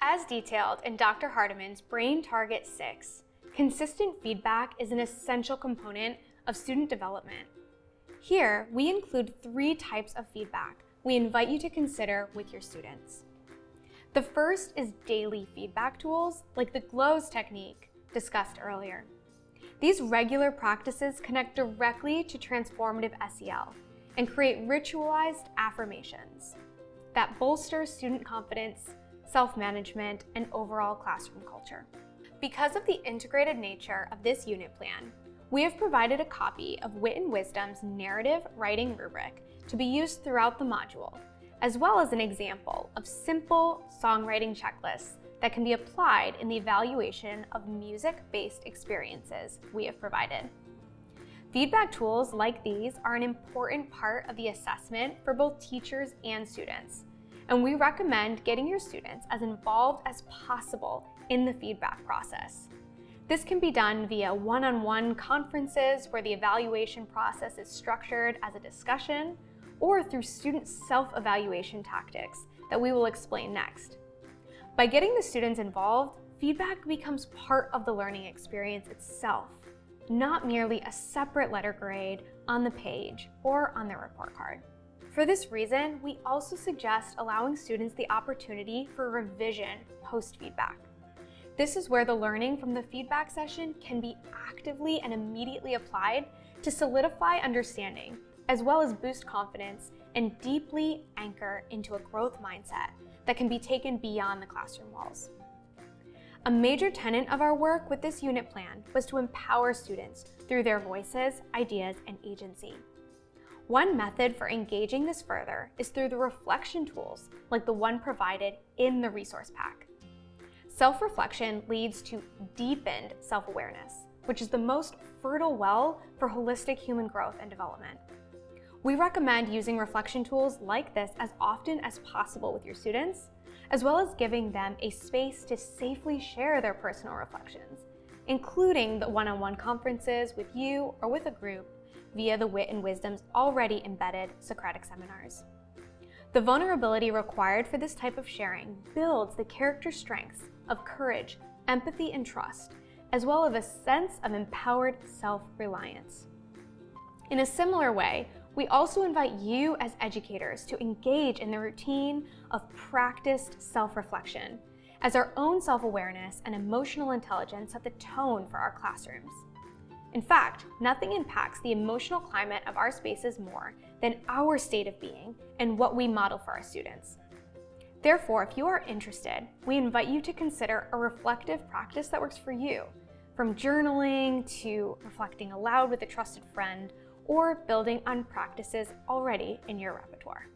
As detailed in Dr. Hardiman's Brain Target 6, consistent feedback is an essential component of student development. Here, we include 3 types of feedback we invite you to consider with your students. The first is daily feedback tools like the GLOWS technique discussed earlier. These regular practices connect directly to transformative SEL and create ritualized affirmations that bolster student confidence, self-management, and overall classroom culture. Because of the integrated nature of this unit plan, we have provided a copy of Wit and Wisdom's narrative writing rubric to be used throughout the module, as well as an example of simple songwriting checklists that can be applied in the evaluation of music-based experiences we have provided. Feedback tools like these are an important part of the assessment for both teachers and students, and we recommend getting your students as involved as possible in the feedback process. This can be done via one-on-one conferences where the evaluation process is structured as a discussion, or through student self-evaluation tactics that we will explain next. By getting the students involved, feedback becomes part of the learning experience itself, not merely a separate letter grade on the page or on their report card. For this reason, we also suggest allowing students the opportunity for revision post-feedback. This is where the learning from the feedback session can be actively and immediately applied to solidify understanding, as well as boost confidence and deeply anchor into a growth mindset that can be taken beyond the classroom walls. A major tenet of our work with this unit plan was to empower students through their voices, ideas, and agency. One method for engaging this further is through the reflection tools like the one provided in the resource pack. Self-reflection leads to deepened self-awareness, which is the most fertile well for holistic human growth and development. We recommend using reflection tools like this as often as possible with your students, as well as giving them a space to safely share their personal reflections, including the one-on-one conferences with you or with a group via the Wit and Wisdom's already embedded Socratic seminars. The vulnerability required for this type of sharing builds the character strengths of courage, empathy, and trust, as well as a sense of empowered self-reliance. In a similar way, we also invite you as educators to engage in the routine of practiced self-reflection, as our own self-awareness and emotional intelligence set the tone for our classrooms. In fact, nothing impacts the emotional climate of our spaces more than our state of being and what we model for our students. Therefore, if you are interested, we invite you to consider a reflective practice that works for you, from journaling to reflecting aloud with a trusted friend, or building on practices already in your repertoire.